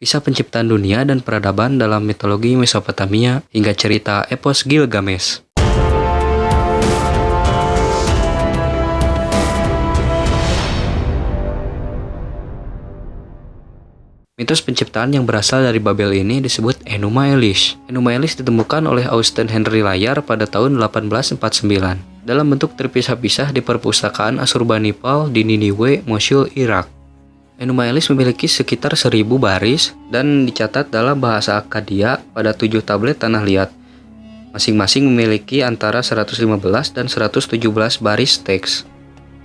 kisah penciptaan dunia dan peradaban dalam mitologi Mesopotamia hingga cerita epos Gilgamesh. Mitos penciptaan yang berasal dari Babel ini disebut Enuma Elish. Enuma Elish ditemukan oleh Austen Henry Layar pada tahun 1849 dalam bentuk terpisah-pisah di perpustakaan Assurbanipal di Niniwe, Mosul, Irak. Enuma Elish memiliki sekitar 1000 baris dan dicatat dalam bahasa Akkadia pada 7 tablet tanah liat. Masing-masing memiliki antara 115 dan 117 baris teks.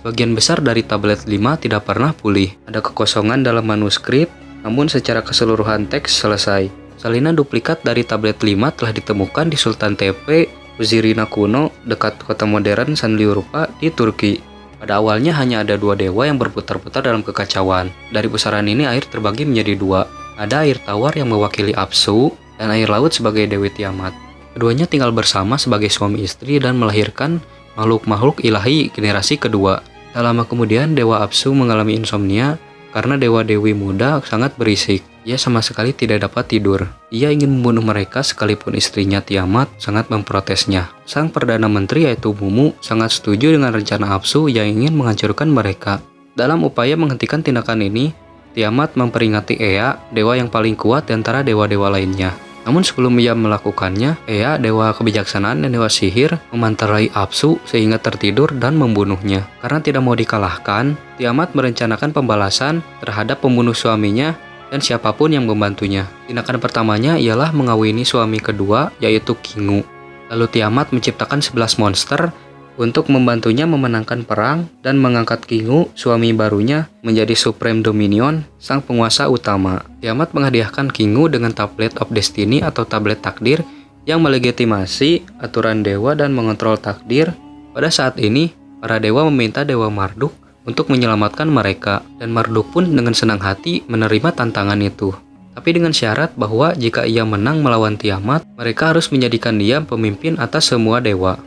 Bagian besar dari tablet 5 tidak pernah pulih. Ada kekosongan dalam manuskrip, namun secara keseluruhan teks selesai. Salinan duplikat dari tablet 5 telah ditemukan di Sultan Tepe, Uzirina kuno, dekat kota modern Sanliurfa di Turki. Pada awalnya hanya ada 2 dewa yang berputar-putar dalam kekacauan. Dari pusaran ini air terbagi menjadi 2. Ada air tawar yang mewakili Apsu dan air laut sebagai Dewi Tiamat. Keduanya tinggal bersama sebagai suami istri dan melahirkan makhluk-makhluk ilahi generasi kedua. Tak lama kemudian Dewa Apsu mengalami insomnia karena dewa-dewi muda sangat berisik. Ia sama sekali tidak dapat tidur. Ia ingin membunuh mereka sekalipun istrinya Tiamat sangat memprotesnya. Sang Perdana Menteri yaitu Mumu sangat setuju dengan rencana Apsu yang ingin menghancurkan mereka. Dalam upaya menghentikan tindakan ini, Tiamat memperingati Ea, dewa yang paling kuat di antara dewa-dewa lainnya. Namun sebelum ia melakukannya, Ea, dewa kebijaksanaan dan dewa sihir, memantarai Apsu sehingga tertidur dan membunuhnya. Karena tidak mau dikalahkan, Tiamat merencanakan pembalasan terhadap pembunuh suaminya dan siapapun yang membantunya. Tindakan pertamanya ialah mengawini suami kedua, yaitu Kingu. Lalu Tiamat menciptakan 11 monster untuk membantunya memenangkan perang dan mengangkat Kingu, suami barunya, menjadi Supreme Dominion, sang penguasa utama. Tiamat menghadiahkan Kingu dengan Tablet of Destiny atau tablet takdir yang melegitimasi aturan dewa dan mengontrol takdir. Pada saat ini, para dewa meminta Dewa Marduk untuk menyelamatkan mereka, dan Marduk pun dengan senang hati menerima tantangan itu. Tapi dengan syarat bahwa jika ia menang melawan Tiamat, mereka harus menjadikan dia pemimpin atas semua dewa.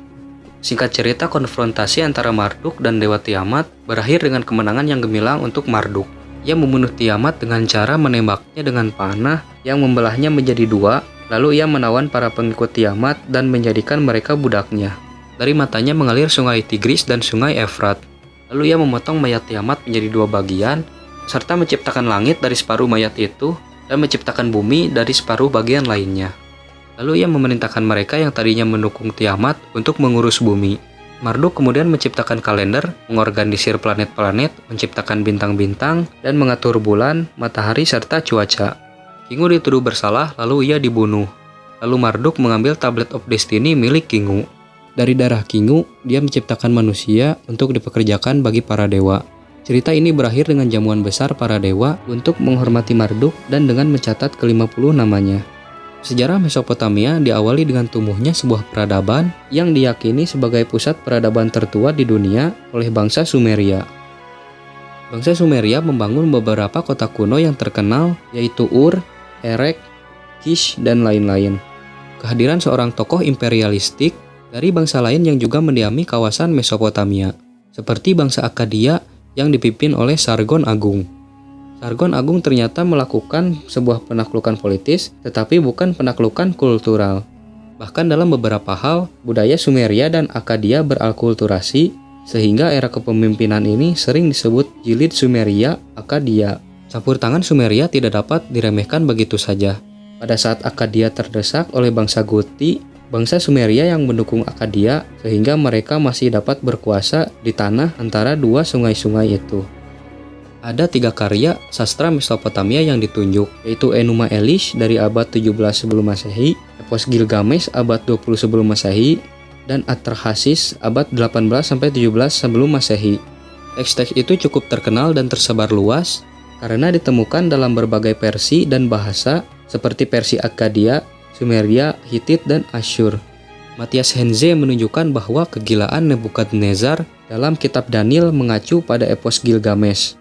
Singkat cerita, konfrontasi antara Marduk dan Dewa Tiamat berakhir dengan kemenangan yang gemilang untuk Marduk. Ia membunuh Tiamat dengan cara menembaknya dengan panah yang membelahnya menjadi 2, lalu ia menawan para pengikut Tiamat dan menjadikan mereka budaknya. Dari matanya mengalir sungai Tigris dan sungai Efrat. Lalu ia memotong mayat Tiamat menjadi 2 bagian, serta menciptakan langit dari separuh mayat itu dan menciptakan bumi dari separuh bagian lainnya. Lalu ia memerintahkan mereka yang tadinya mendukung Tiamat untuk mengurus bumi. Marduk kemudian menciptakan kalender, mengorganisir planet-planet, menciptakan bintang-bintang, dan mengatur bulan, matahari, serta cuaca. Kingu dituduh bersalah, lalu ia dibunuh. Lalu Marduk mengambil Tablet of Destiny milik Kingu. Dari darah Kingu, dia menciptakan manusia untuk dipekerjakan bagi para dewa. Cerita ini berakhir dengan jamuan besar para dewa untuk menghormati Marduk dan dengan mencatat ke-50 namanya. Sejarah Mesopotamia diawali dengan tumbuhnya sebuah peradaban yang diyakini sebagai pusat peradaban tertua di dunia oleh bangsa Sumeria. Bangsa Sumeria membangun beberapa kota kuno yang terkenal, yaitu Ur, Erek, Kish, dan lain-lain. Kehadiran seorang tokoh imperialistik dari bangsa lain yang juga mendiami kawasan Mesopotamia, seperti bangsa Akkadia yang dipimpin oleh Sargon Agung. Sargon Agung ternyata melakukan sebuah penaklukan politis, tetapi bukan penaklukan kultural. Bahkan dalam beberapa hal, budaya Sumeria dan Akkadia beralkulturasi, sehingga era kepemimpinan ini sering disebut Jilid Sumeria Akkadia. Campur tangan Sumeria tidak dapat diremehkan begitu saja. Pada saat Akkadia terdesak oleh bangsa Guti, bangsa Sumeria yang mendukung Akkadia, sehingga mereka masih dapat berkuasa di tanah antara 2 sungai-sungai itu. Ada 3 karya sastra Mesopotamia yang ditunjuk, yaitu Enuma Elish dari abad 17 sebelum Masehi, epos Gilgamesh abad 20 sebelum Masehi, dan Atrahasis abad 18-17 sebelum Masehi. Teks-teks itu cukup terkenal dan tersebar luas karena ditemukan dalam berbagai versi dan bahasa seperti versi Akkadia, Sumeria, Hittite, dan Asyur. Matthias Henze menunjukkan bahwa kegilaan Nebukadnezar dalam kitab Daniel mengacu pada epos Gilgamesh.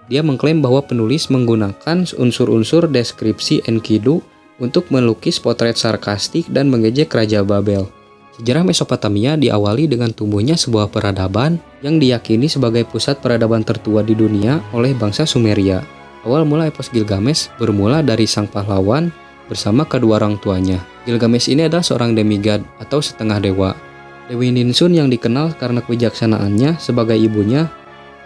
Dia mengklaim bahwa penulis menggunakan unsur-unsur deskripsi Enkidu untuk melukis potret sarkastik dan mengejek Raja Babel. Sejarah Mesopotamia diawali dengan tumbuhnya sebuah peradaban yang diyakini sebagai pusat peradaban tertua di dunia oleh bangsa Sumeria. Awal mula epos Gilgamesh bermula dari sang pahlawan bersama kedua orang tuanya. Gilgamesh ini adalah seorang demigod atau setengah dewa. Dewi Ninsun yang dikenal karena kebijaksanaannya sebagai ibunya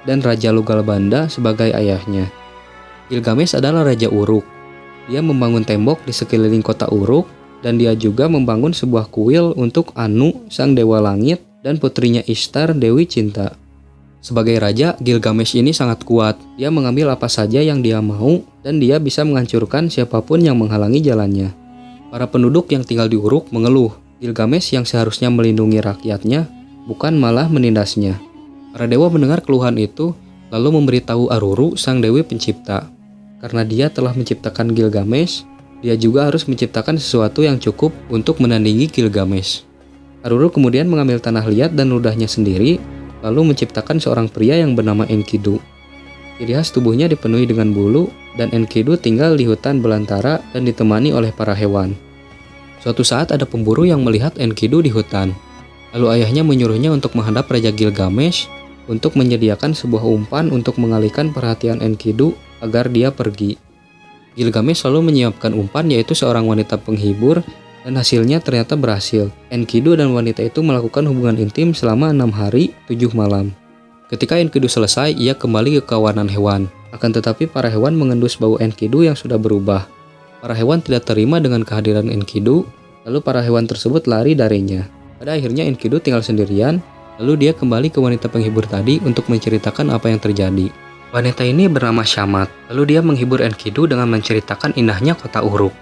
dan Raja Lugalbanda sebagai ayahnya. Gilgamesh adalah Raja Uruk. Dia membangun tembok di sekeliling kota Uruk dan dia juga membangun sebuah kuil untuk Anu, sang dewa langit, dan putrinya Ishtar, Dewi Cinta. Sebagai raja, Gilgamesh ini sangat kuat. Dia mengambil apa saja yang dia mau dan dia bisa menghancurkan siapapun yang menghalangi jalannya. Para penduduk yang tinggal di Uruk mengeluh. Gilgamesh yang seharusnya melindungi rakyatnya bukan malah menindasnya. Para dewa mendengar keluhan itu lalu memberitahu Aruru, sang dewi pencipta. Karena dia telah menciptakan Gilgamesh, dia juga harus menciptakan sesuatu yang cukup untuk menandingi Gilgamesh. Aruru kemudian mengambil tanah liat dan ludahnya sendiri, lalu menciptakan seorang pria yang bernama Enkidu. Ciri khas tubuhnya dipenuhi dengan bulu, dan Enkidu tinggal di hutan belantara dan ditemani oleh para hewan. Suatu saat ada pemburu yang melihat Enkidu di hutan. Lalu ayahnya menyuruhnya untuk menghadap Raja Gilgamesh untuk menyediakan sebuah umpan untuk mengalihkan perhatian Enkidu agar dia pergi. Gilgamesh selalu menyiapkan umpan, yaitu seorang wanita penghibur, dan hasilnya ternyata berhasil. Enkidu dan wanita itu melakukan hubungan intim selama 6 hari 7 malam. Ketika Enkidu selesai, ia kembali ke kawanan hewan. Akan tetapi para hewan mengendus bau Enkidu yang sudah berubah. Para hewan tidak terima dengan kehadiran Enkidu, lalu para hewan tersebut lari darinya. Pada akhirnya Enkidu tinggal sendirian, lalu dia kembali ke wanita penghibur tadi untuk menceritakan apa yang terjadi. Wanita ini bernama Shamat, lalu dia menghibur Enkidu dengan menceritakan indahnya kota Uruk.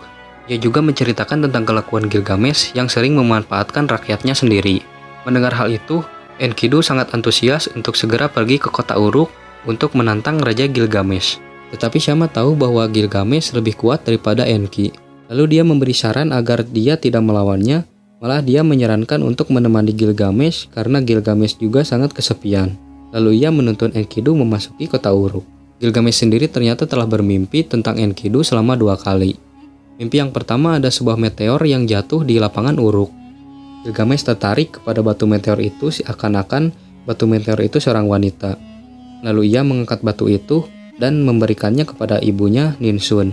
Ia juga menceritakan tentang kelakuan Gilgamesh yang sering memanfaatkan rakyatnya sendiri. Mendengar hal itu, Enkidu sangat antusias untuk segera pergi ke kota Uruk untuk menantang Raja Gilgamesh. Tetapi Shamat tahu bahwa Gilgamesh lebih kuat daripada Enki. Lalu dia memberi saran agar dia tidak melawannya, malah dia menyarankan untuk menemani Gilgamesh karena Gilgamesh juga sangat kesepian. Lalu ia menuntun Enkidu memasuki kota Uruk. Gilgamesh sendiri ternyata telah bermimpi tentang Enkidu selama 2 kali. Mimpi yang pertama ada sebuah meteor yang jatuh di lapangan Uruk. Gilgamesh tertarik kepada batu meteor itu seakan-akan batu meteor itu seorang wanita. Lalu ia mengangkat batu itu dan memberikannya kepada ibunya Ninsun.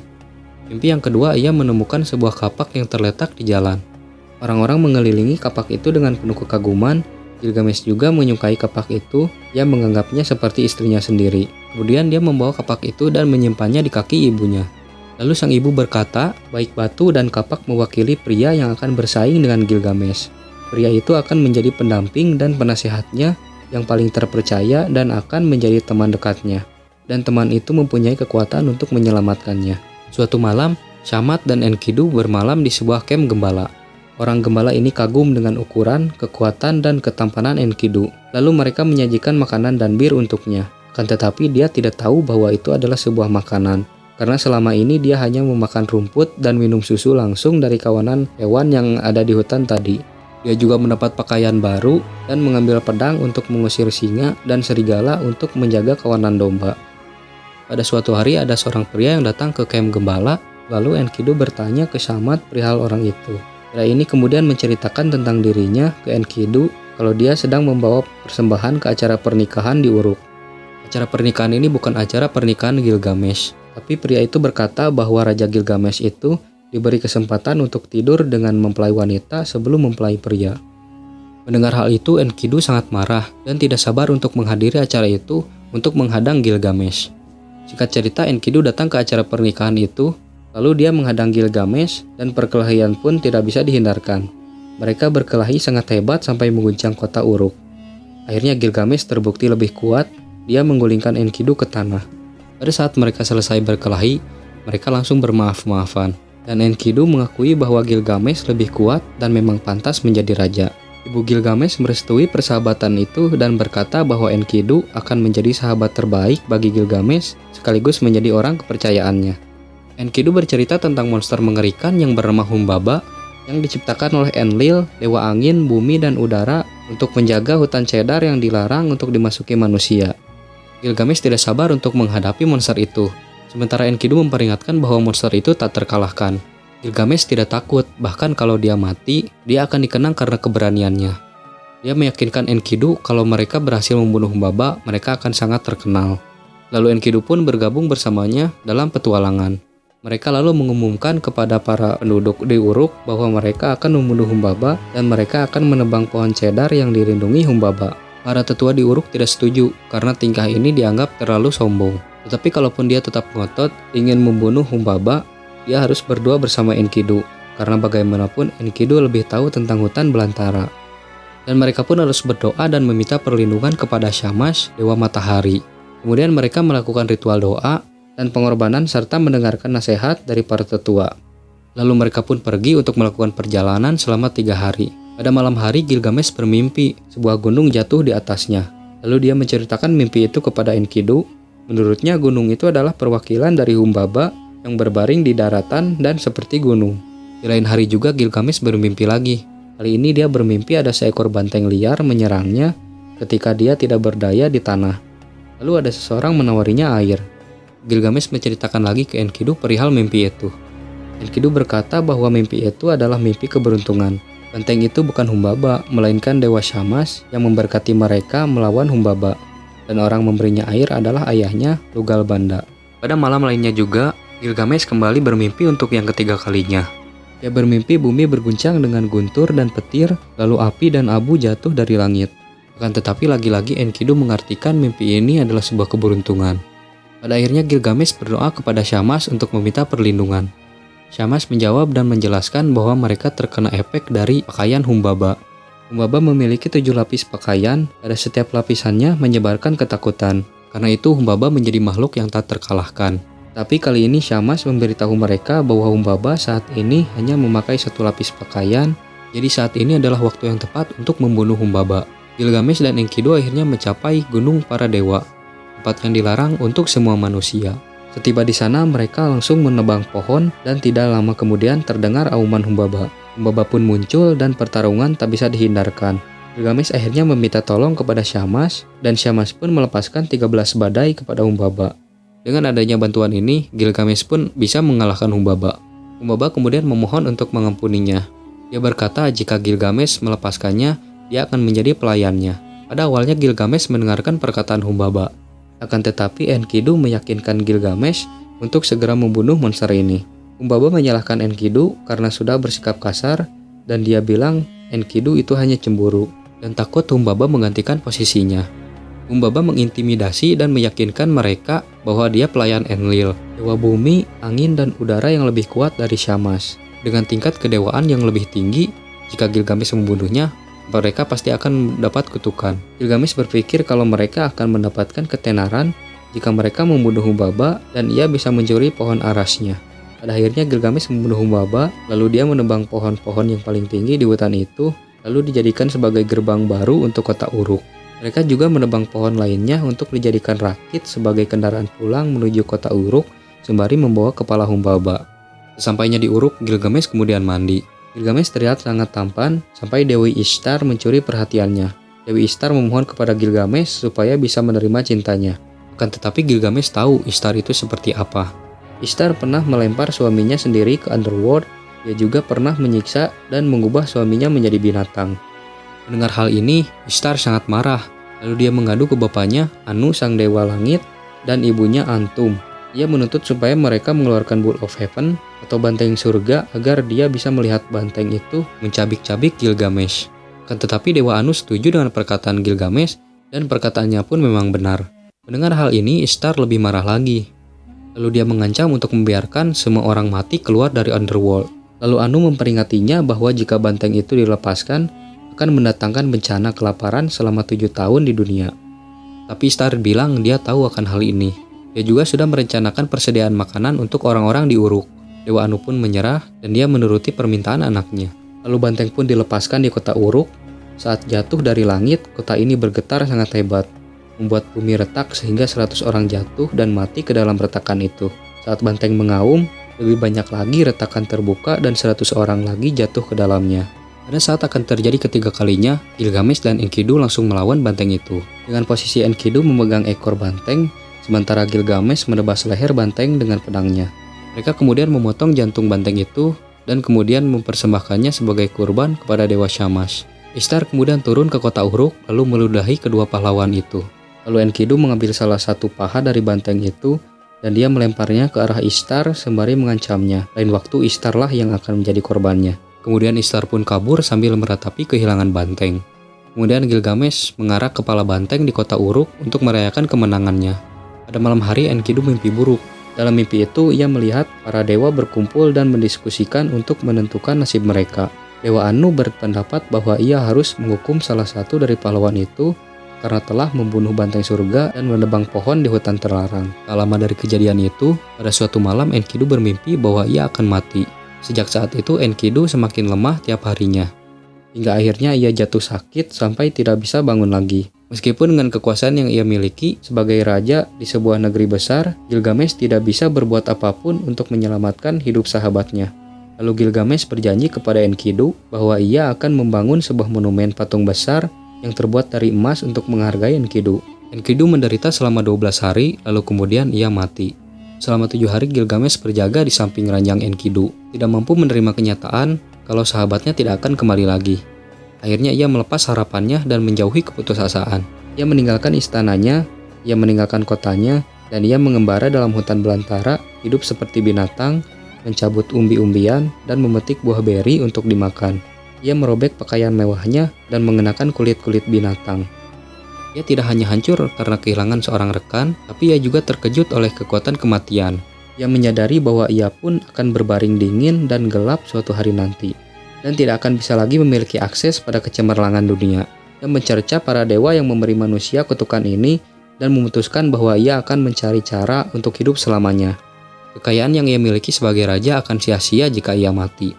Mimpi yang kedua, ia menemukan sebuah kapak yang terletak di jalan. Orang-orang mengelilingi kapak itu dengan penuh kekaguman. Gilgamesh juga menyukai kapak itu, ia menganggapnya seperti istrinya sendiri. Kemudian dia membawa kapak itu dan menyimpannya di kaki ibunya. Lalu sang ibu berkata, baik batu dan kapak mewakili pria yang akan bersaing dengan Gilgamesh. Pria itu akan menjadi pendamping dan penasehatnya yang paling terpercaya dan akan menjadi teman dekatnya. Dan teman itu mempunyai kekuatan untuk menyelamatkannya. Suatu malam, Shamat dan Enkidu bermalam di sebuah kem gembala. Orang gembala ini kagum dengan ukuran, kekuatan, dan ketampanan Enkidu. Lalu mereka menyajikan makanan dan bir untuknya. Akan tetapi dia tidak tahu bahwa itu adalah sebuah makanan. Karena selama ini dia hanya memakan rumput dan minum susu langsung dari kawanan hewan yang ada di hutan tadi. Dia juga mendapat pakaian baru dan mengambil pedang untuk mengusir singa dan serigala untuk menjaga kawanan domba. Pada suatu hari ada seorang pria yang datang ke kem gembala, lalu Enkidu bertanya ke Shamat perihal orang itu. Pria ini kemudian menceritakan tentang dirinya ke Enkidu kalau dia sedang membawa persembahan ke acara pernikahan di Uruk. Acara pernikahan ini bukan acara pernikahan Gilgamesh. Tapi pria itu berkata bahwa Raja Gilgamesh itu diberi kesempatan untuk tidur dengan mempelai wanita sebelum mempelai pria. Mendengar hal itu, Enkidu sangat marah dan tidak sabar untuk menghadiri acara itu untuk menghadang Gilgamesh. Singkat cerita, Enkidu datang ke acara pernikahan itu, lalu dia menghadang Gilgamesh dan perkelahian pun tidak bisa dihindarkan. Mereka berkelahi sangat hebat sampai mengguncang kota Uruk. Akhirnya Gilgamesh terbukti lebih kuat, dia menggulingkan Enkidu ke tanah. Pada saat mereka selesai berkelahi, mereka langsung bermaaf-maafan. Dan Enkidu mengakui bahwa Gilgamesh lebih kuat dan memang pantas menjadi raja. Ibu Gilgamesh merestui persahabatan itu dan berkata bahwa Enkidu akan menjadi sahabat terbaik bagi Gilgamesh sekaligus menjadi orang kepercayaannya. Enkidu bercerita tentang monster mengerikan yang bernama Humbaba yang diciptakan oleh Enlil, dewa angin, bumi, dan udara untuk menjaga hutan cedar yang dilarang untuk dimasuki manusia. Gilgamesh tidak sabar untuk menghadapi monster itu, sementara Enkidu memperingatkan bahwa monster itu tak terkalahkan. Gilgamesh tidak takut, bahkan kalau dia mati, dia akan dikenang karena keberaniannya. Dia meyakinkan Enkidu kalau mereka berhasil membunuh Humbaba, mereka akan sangat terkenal. Lalu Enkidu pun bergabung bersamanya dalam petualangan. Mereka lalu mengumumkan kepada para penduduk di Uruk bahwa mereka akan membunuh Humbaba dan mereka akan menebang pohon cedar yang dilindungi Humbaba. Para tetua di Uruk tidak setuju karena tingkah ini dianggap terlalu sombong. Tetapi kalaupun dia tetap ngotot ingin membunuh Humbaba, dia harus berdoa bersama Enkidu karena bagaimanapun Enkidu lebih tahu tentang hutan belantara. Dan mereka pun harus berdoa dan meminta perlindungan kepada Shamash, dewa matahari. Kemudian mereka melakukan ritual doa dan pengorbanan serta mendengarkan nasihat dari para tetua. Lalu mereka pun pergi untuk melakukan perjalanan selama 3 hari. Pada malam hari Gilgamesh bermimpi sebuah gunung jatuh di atasnya. Lalu dia menceritakan mimpi itu kepada Enkidu. Menurutnya gunung itu adalah perwakilan dari Humbaba yang berbaring di daratan dan seperti gunung. Di lain hari juga Gilgamesh bermimpi lagi. Kali ini dia bermimpi ada seekor banteng liar menyerangnya ketika dia tidak berdaya di tanah. Lalu ada seseorang menawarinya air. Gilgamesh menceritakan lagi ke Enkidu perihal mimpi itu. Enkidu berkata bahwa mimpi itu adalah mimpi keberuntungan. Banteng itu bukan Humbaba, melainkan Dewa Shamash yang memberkati mereka melawan Humbaba. Dan orang memberinya air adalah ayahnya, Lugalbanda. Pada malam lainnya juga, Gilgamesh kembali bermimpi untuk yang ketiga kalinya. Dia bermimpi bumi berguncang dengan guntur dan petir, lalu api dan abu jatuh dari langit. Akan tetapi lagi-lagi Enkidu mengartikan mimpi ini adalah sebuah keberuntungan. Pada akhirnya Gilgamesh berdoa kepada Shamash untuk meminta perlindungan. Shamash menjawab dan menjelaskan bahwa mereka terkena efek dari pakaian Humbaba. Humbaba memiliki 7 lapis pakaian, pada setiap lapisannya menyebarkan ketakutan. Karena itu Humbaba menjadi makhluk yang tak terkalahkan. Tapi kali ini Shamash memberitahu mereka bahwa Humbaba saat ini hanya memakai 1 lapis pakaian, jadi saat ini adalah waktu yang tepat untuk membunuh Humbaba. Gilgamesh dan Enkidu akhirnya mencapai Gunung Para Dewa, tempat yang dilarang untuk semua manusia. Setiba di sana mereka langsung menebang pohon dan tidak lama kemudian terdengar auman Humbaba. Humbaba pun muncul dan pertarungan tak bisa dihindarkan. Gilgamesh akhirnya meminta tolong kepada Shamash dan Shamash pun melepaskan 13 badai kepada Humbaba. Dengan adanya bantuan ini, Gilgamesh pun bisa mengalahkan Humbaba. Humbaba kemudian memohon untuk mengampuninya. Dia berkata jika Gilgamesh melepaskannya, dia akan menjadi pelayannya. Pada awalnya Gilgamesh mendengarkan perkataan Humbaba. Akan tetapi Enkidu meyakinkan Gilgamesh untuk segera membunuh monster ini. Humbaba menyalahkan Enkidu karena sudah bersikap kasar dan dia bilang Enkidu itu hanya cemburu dan takut Humbaba menggantikan posisinya. Humbaba mengintimidasi dan meyakinkan mereka bahwa dia pelayan Enlil, dewa bumi, angin, dan udara yang lebih kuat dari Shamash. Dengan tingkat kedewaan yang lebih tinggi, jika Gilgamesh membunuhnya, mereka pasti akan mendapat kutukan. Gilgamesh berpikir kalau mereka akan mendapatkan ketenaran jika mereka membunuh Humbaba dan ia bisa mencuri pohon arasnya. Pada akhirnya Gilgamesh membunuh Humbaba, lalu dia menebang pohon-pohon yang paling tinggi di hutan itu, lalu dijadikan sebagai gerbang baru untuk kota Uruk. Mereka juga menebang pohon lainnya untuk dijadikan rakit sebagai kendaraan pulang menuju kota Uruk, sembari membawa kepala Humbaba. Sesampainya di Uruk, Gilgamesh kemudian mandi. Gilgamesh terlihat sangat tampan sampai Dewi Ishtar mencuri perhatiannya. Dewi Ishtar memohon kepada Gilgamesh supaya bisa menerima cintanya. Akan tetapi Gilgamesh tahu Ishtar itu seperti apa. Ishtar pernah melempar suaminya sendiri ke underworld. Dia juga pernah menyiksa dan mengubah suaminya menjadi binatang. Mendengar hal ini, Ishtar sangat marah. Lalu dia mengadu ke bapaknya, Anu sang dewa langit, dan ibunya Antum. Ia menuntut supaya mereka mengeluarkan Bull of Heaven atau banteng surga agar dia bisa melihat banteng itu mencabik-cabik Gilgamesh. Akan tetapi Dewa Anu setuju dengan perkataan Gilgamesh dan perkataannya pun memang benar. Mendengar hal ini, Ishtar lebih marah lagi. Lalu dia mengancam untuk membiarkan semua orang mati keluar dari underworld. Lalu Anu memperingatinya bahwa jika banteng itu dilepaskan, akan mendatangkan bencana kelaparan selama 7 tahun di dunia. Tapi Ishtar bilang dia tahu akan hal ini. Dia juga sudah merencanakan persediaan makanan untuk orang-orang di Uruk. Dewa Anu pun menyerah dan dia menuruti permintaan anaknya. Lalu banteng pun dilepaskan di kota Uruk. Saat jatuh dari langit, kota ini bergetar sangat hebat, membuat bumi retak sehingga 100 orang jatuh dan mati ke dalam retakan itu. Saat banteng mengaum, lebih banyak lagi retakan terbuka dan 100 orang lagi jatuh ke dalamnya. Pada saat akan terjadi ketiga kalinya, Gilgamesh dan Enkidu langsung melawan banteng itu. Dengan posisi Enkidu memegang ekor banteng, sementara Gilgamesh menebas leher banteng dengan pedangnya. Mereka kemudian memotong jantung banteng itu dan kemudian mempersembahkannya sebagai kurban kepada Dewa Shamash. Ishtar kemudian turun ke kota Uruk lalu meludahi kedua pahlawan itu. Lalu Enkidu mengambil salah satu paha dari banteng itu dan dia melemparnya ke arah Ishtar sembari mengancamnya. Lain waktu Ishtarlah yang akan menjadi korbannya. Kemudian Ishtar pun kabur sambil meratapi kehilangan banteng. Kemudian Gilgamesh mengarak kepala banteng di kota Uruk untuk merayakan kemenangannya. Pada malam hari Enkidu mimpi buruk. Dalam mimpi itu ia melihat para dewa berkumpul dan mendiskusikan untuk menentukan nasib mereka. Dewa Anu berpendapat bahwa ia harus menghukum salah satu dari pahlawan itu karena telah membunuh banteng surga dan menebang pohon di hutan terlarang. Tak lama dari kejadian itu, pada suatu malam Enkidu bermimpi bahwa ia akan mati. Sejak saat itu Enkidu semakin lemah tiap harinya. Hingga akhirnya ia jatuh sakit sampai tidak bisa bangun lagi. Meskipun dengan kekuasaan yang ia miliki sebagai raja di sebuah negeri besar, Gilgamesh tidak bisa berbuat apapun untuk menyelamatkan hidup sahabatnya. Lalu Gilgamesh berjanji kepada Enkidu bahwa ia akan membangun sebuah monumen patung besar yang terbuat dari emas untuk menghargai Enkidu. Enkidu menderita selama 12 hari, lalu kemudian ia mati. Selama 7 hari Gilgamesh berjaga di samping ranjang Enkidu, tidak mampu menerima kenyataan kalau sahabatnya tidak akan kembali lagi. Akhirnya ia melepas harapannya dan menjauhi keputusasaan. Ia meninggalkan istananya, ia meninggalkan kotanya, dan ia mengembara dalam hutan belantara, hidup seperti binatang, mencabut umbi-umbian, dan memetik buah beri untuk dimakan. Ia merobek pakaian mewahnya dan mengenakan kulit-kulit binatang. Ia tidak hanya hancur karena kehilangan seorang rekan, tapi ia juga terkejut oleh kekuatan kematian. Ia menyadari bahwa ia pun akan berbaring dingin dan gelap suatu hari nanti, dan tidak akan bisa lagi memiliki akses pada kecemerlangan dunia. Ia mencerca para dewa yang memberi manusia kutukan ini dan memutuskan bahwa ia akan mencari cara untuk hidup selamanya. Kekayaan yang ia miliki sebagai raja akan sia-sia jika ia mati.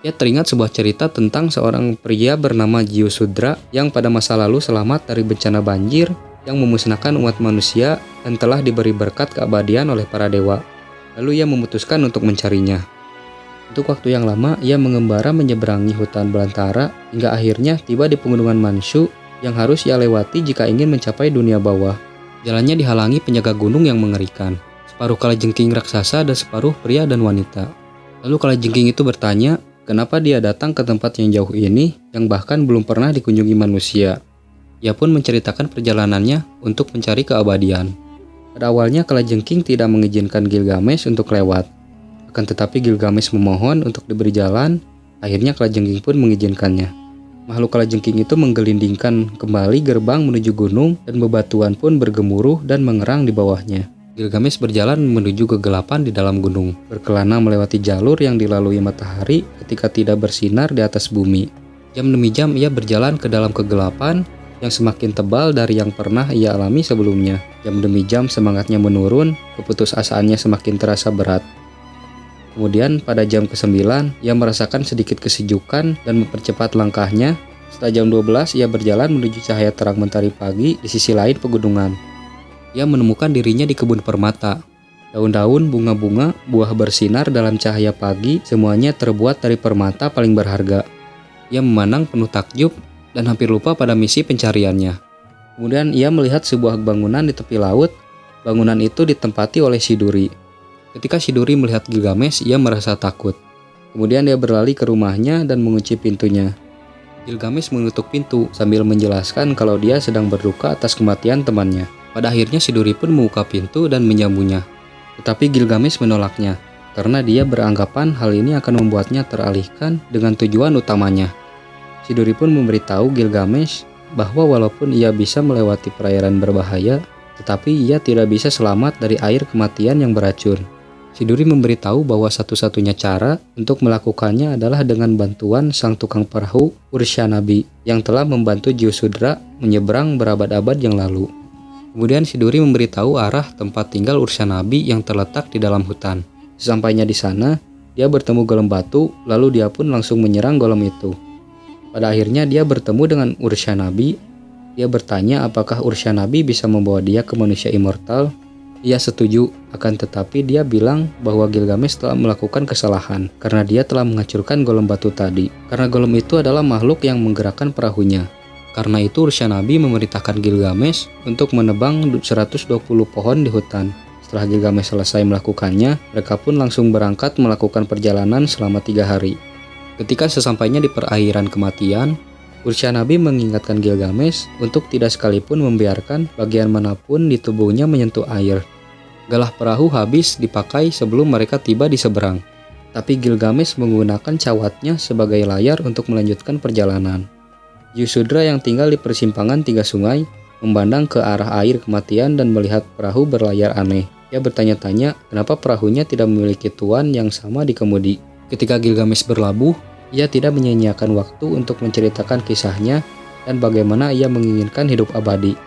Ia teringat sebuah cerita tentang seorang pria bernama Jiusudra yang pada masa lalu selamat dari bencana banjir yang memusnahkan umat manusia dan telah diberi berkat keabadian oleh para dewa. Lalu ia memutuskan untuk mencarinya. Untuk waktu yang lama, ia mengembara menyeberangi hutan belantara hingga akhirnya tiba di pegunungan Manshu yang harus ia lewati jika ingin mencapai dunia bawah. Jalannya dihalangi penjaga gunung yang mengerikan, separuh kalajengking raksasa dan separuh pria dan wanita. Lalu kalajengking itu bertanya, kenapa dia datang ke tempat yang jauh ini yang bahkan belum pernah dikunjungi manusia. Ia pun menceritakan perjalanannya untuk mencari keabadian. Pada awalnya kalajengking tidak mengizinkan Gilgamesh untuk lewat. Akan tetapi Gilgamesh memohon untuk diberi jalan, akhirnya kalajengking pun mengizinkannya. Makhluk kalajengking itu menggelindingkan kembali gerbang menuju gunung dan bebatuan pun bergemuruh dan mengerang di bawahnya. Gilgamesh berjalan menuju kegelapan di dalam gunung, berkelana melewati jalur yang dilalui matahari ketika tidak bersinar di atas bumi. Jam demi jam ia berjalan ke dalam kegelapan yang semakin tebal dari yang pernah ia alami sebelumnya. Jam demi jam semangatnya menurun, keputusasaannya semakin terasa berat. Kemudian pada jam ke-9, ia merasakan sedikit kesejukan dan mempercepat langkahnya. Setelah jam 12, ia berjalan menuju cahaya terang mentari pagi di sisi lain pegunungan. Ia menemukan dirinya di kebun permata. Daun-daun, bunga-bunga, buah bersinar dalam cahaya pagi, semuanya terbuat dari permata paling berharga. Ia memandang penuh takjub dan hampir lupa pada misi pencariannya. Kemudian ia melihat sebuah bangunan di tepi laut. Bangunan itu ditempati oleh si duri. Ketika si duri melihat Gilgamesh, ia merasa takut. Kemudian dia berlari ke rumahnya dan mengunci pintunya. Gilgamesh mengutuk pintu sambil menjelaskan kalau dia sedang berduka atas kematian temannya. Pada akhirnya si duri pun membuka pintu dan menyambutnya. Tetapi Gilgamesh menolaknya, karena dia beranggapan hal ini akan membuatnya teralihkan dengan tujuan utamanya. Si duri pun memberitahu Gilgamesh bahwa walaupun ia bisa melewati perairan berbahaya, tetapi ia tidak bisa selamat dari air kematian yang beracun. Si duri memberitahu bahwa satu-satunya cara untuk melakukannya adalah dengan bantuan sang tukang perahu Urshanabi yang telah membantu Jiusudra menyeberang berabad-abad yang lalu. Kemudian si duri memberitahu arah tempat tinggal Urshanabi yang terletak di dalam hutan. Sesampainya di sana, dia bertemu golem batu, lalu dia pun langsung menyerang golem itu. Pada akhirnya dia bertemu dengan Urshanabi. Dia bertanya apakah Urshanabi bisa membawa dia ke manusia immortal. Ia setuju, akan tetapi dia bilang bahwa Gilgamesh telah melakukan kesalahan karena dia telah menghancurkan golem batu tadi. Karena golem itu adalah makhluk yang menggerakkan perahunya. Karena itu Urshanabi memerintahkan Gilgamesh untuk menebang 120 pohon di hutan. Setelah Gilgamesh selesai melakukannya, mereka pun langsung berangkat melakukan perjalanan selama 3 hari. Ketika sesampainya di perairan kematian, Urshanabi mengingatkan Gilgamesh untuk tidak sekalipun membiarkan bagian manapun di tubuhnya menyentuh air. Galah perahu habis dipakai sebelum mereka tiba di seberang. Tapi Gilgamesh menggunakan cawatnya sebagai layar untuk melanjutkan perjalanan. Yusudra yang tinggal di persimpangan 3 sungai memandang ke arah air kematian dan melihat perahu berlayar aneh. Ia bertanya-tanya kenapa perahunya tidak memiliki tuan yang sama di kemudi. Ketika Gilgamesh berlabuh, ia tidak menyia-nyiakan waktu untuk menceritakan kisahnya dan bagaimana ia menginginkan hidup abadi.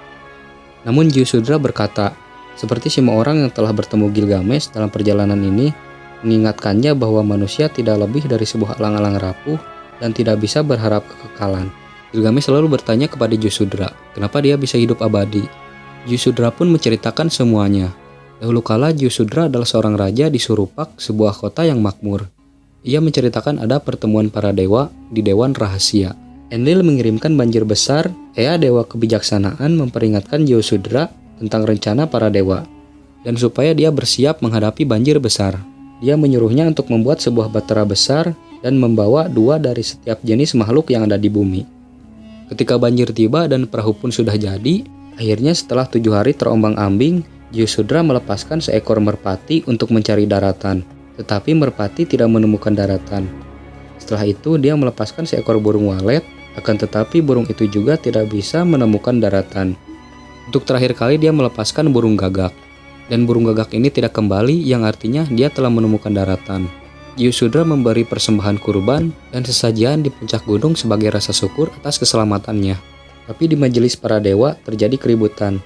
Namun Yusudra berkata, seperti semua orang yang telah bertemu Gilgamesh dalam perjalanan ini, mengingatkannya bahwa manusia tidak lebih dari sebuah alang-alang rapuh dan tidak bisa berharap kekekalan. Gilgamesh selalu bertanya kepada Yusudra, kenapa dia bisa hidup abadi. Yusudra pun menceritakan semuanya. Dahulu kala Yusudra adalah seorang raja di Surupak, sebuah kota yang makmur. Ia menceritakan ada pertemuan para dewa di Dewan Rahasia. Enlil mengirimkan banjir besar. Ea, dewa kebijaksanaan, memperingatkan Yusudra tentang rencana para dewa, dan supaya dia bersiap menghadapi banjir besar. Dia menyuruhnya untuk membuat sebuah bahtera besar dan membawa 2 dari setiap jenis makhluk yang ada di bumi. Ketika banjir tiba dan perahu pun sudah jadi, akhirnya setelah 7 hari terombang-ambing, Yusudra melepaskan seekor merpati untuk mencari daratan. Tetapi merpati tidak menemukan daratan. Setelah itu dia melepaskan seekor burung walet, akan tetapi burung itu juga tidak bisa menemukan daratan. Untuk terakhir kali dia melepaskan burung gagak. Dan burung gagak ini tidak kembali, yang artinya dia telah menemukan daratan. Yusudra memberi persembahan kurban dan sesajian di puncak gunung sebagai rasa syukur atas keselamatannya. Tapi di majelis para dewa terjadi keributan.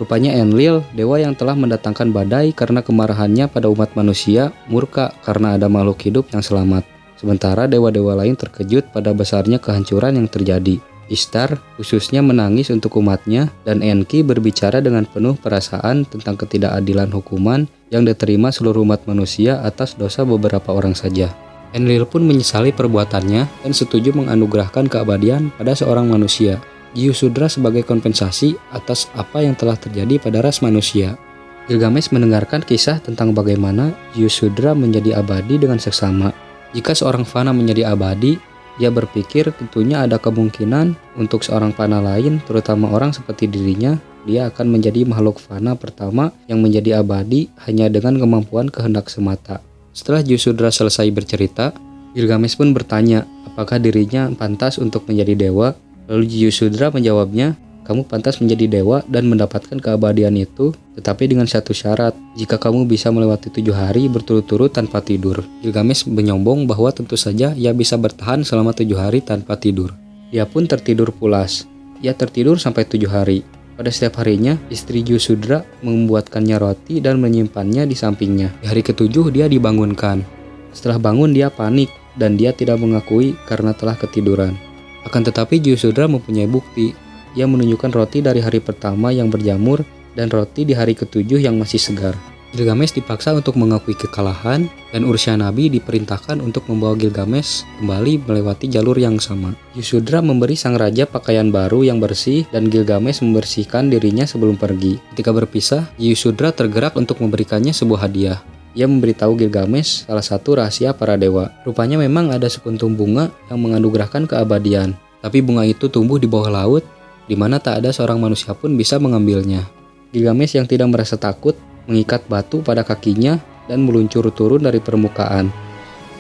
Rupanya Enlil, dewa yang telah mendatangkan badai karena kemarahannya pada umat manusia, murka karena ada makhluk hidup yang selamat. Sementara dewa-dewa lain terkejut pada besarnya kehancuran yang terjadi. Ishtar khususnya menangis untuk umatnya, dan Enki berbicara dengan penuh perasaan tentang ketidakadilan hukuman yang diterima seluruh umat manusia atas dosa beberapa orang saja. Enlil pun menyesali perbuatannya dan setuju menganugerahkan keabadian pada seorang manusia, Yusudra, sebagai kompensasi atas apa yang telah terjadi pada ras manusia. Gilgamesh mendengarkan kisah tentang bagaimana Yusudra menjadi abadi dengan seksama. Jika seorang fana menjadi abadi, ia berpikir tentunya ada kemungkinan untuk seorang fana lain, terutama orang seperti dirinya, dia akan menjadi makhluk fana pertama yang menjadi abadi hanya dengan kemampuan kehendak semata. Setelah Yusudra selesai bercerita, Gilgamesh pun bertanya apakah dirinya pantas untuk menjadi dewa. Lalu Yusudra menjawabnya, kamu pantas menjadi dewa dan mendapatkan keabadian itu, tetapi dengan satu syarat, jika kamu bisa melewati 7 hari berturut-turut tanpa tidur. Gilgamesh menyombong bahwa tentu saja ia bisa bertahan selama 7 hari tanpa tidur. Ia pun tertidur pulas. Ia tertidur sampai 7 hari. Pada setiap harinya, istri Yusudra membuatkannya roti dan menyimpannya di sampingnya. Di hari ke-7 dia dibangunkan. Setelah bangun dia panik dan dia tidak mengakui karena telah ketiduran. Akan tetapi Yusudra mempunyai bukti. Ia menunjukkan roti dari hari pertama yang berjamur dan roti di hari ke-7 yang masih segar. Gilgamesh dipaksa untuk mengakui kekalahan dan Urshanabi diperintahkan untuk membawa Gilgamesh kembali melewati jalur yang sama. Yusudra memberi sang raja pakaian baru yang bersih dan Gilgamesh membersihkan dirinya sebelum pergi. Ketika berpisah, Yusudra tergerak untuk memberikannya sebuah hadiah. Ia memberitahu Gilgamesh salah satu rahasia para dewa. Rupanya memang ada sekuntum bunga yang menganugerahkan keabadian. Tapi bunga itu tumbuh di bawah laut, di mana tak ada seorang manusia pun bisa mengambilnya. Gilgamesh yang tidak merasa takut mengikat batu pada kakinya dan meluncur turun dari permukaan.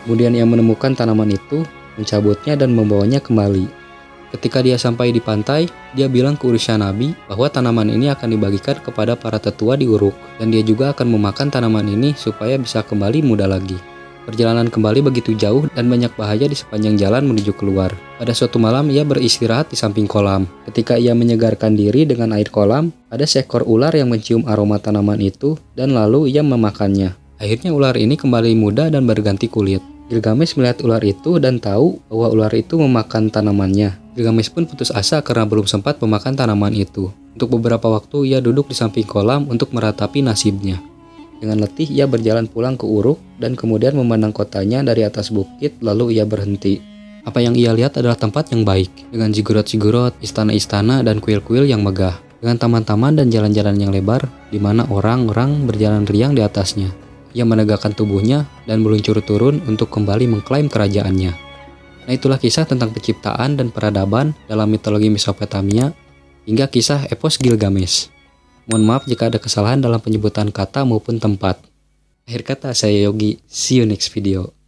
Kemudian ia menemukan tanaman itu, mencabutnya dan membawanya kembali. Ketika dia sampai di pantai, dia bilang ke Urshanabi bahwa tanaman ini akan dibagikan kepada para tetua di Uruk, dan dia juga akan memakan tanaman ini supaya bisa kembali muda lagi. Perjalanan kembali begitu jauh dan banyak bahaya di sepanjang jalan menuju keluar. Pada suatu malam ia beristirahat di samping kolam. Ketika ia menyegarkan diri dengan air kolam, ada seekor ular yang mencium aroma tanaman itu dan lalu ia memakannya. Akhirnya ular ini kembali muda dan berganti kulit. Gilgamesh melihat ular itu dan tahu bahwa ular itu memakan tanamannya. Gilgamesh pun putus asa karena belum sempat memakan tanaman itu. Untuk beberapa waktu ia duduk di samping kolam untuk meratapi nasibnya. Dengan letih ia berjalan pulang ke Uruk dan kemudian memandang kotanya dari atas bukit, lalu ia berhenti. Apa yang ia lihat adalah tempat yang baik, dengan ziggurat-ziggurat, istana-istana dan kuil-kuil yang megah, dengan taman-taman dan jalan-jalan yang lebar, di mana orang-orang berjalan riang di atasnya. Ia menegakkan tubuhnya dan meluncur turun untuk kembali mengklaim kerajaannya. Nah, itulah kisah tentang penciptaan dan peradaban dalam mitologi Mesopotamia hingga kisah epos Gilgamesh. Mohon maaf jika ada kesalahan dalam penyebutan kata maupun tempat. Akhir kata, saya Yogi. See you next video.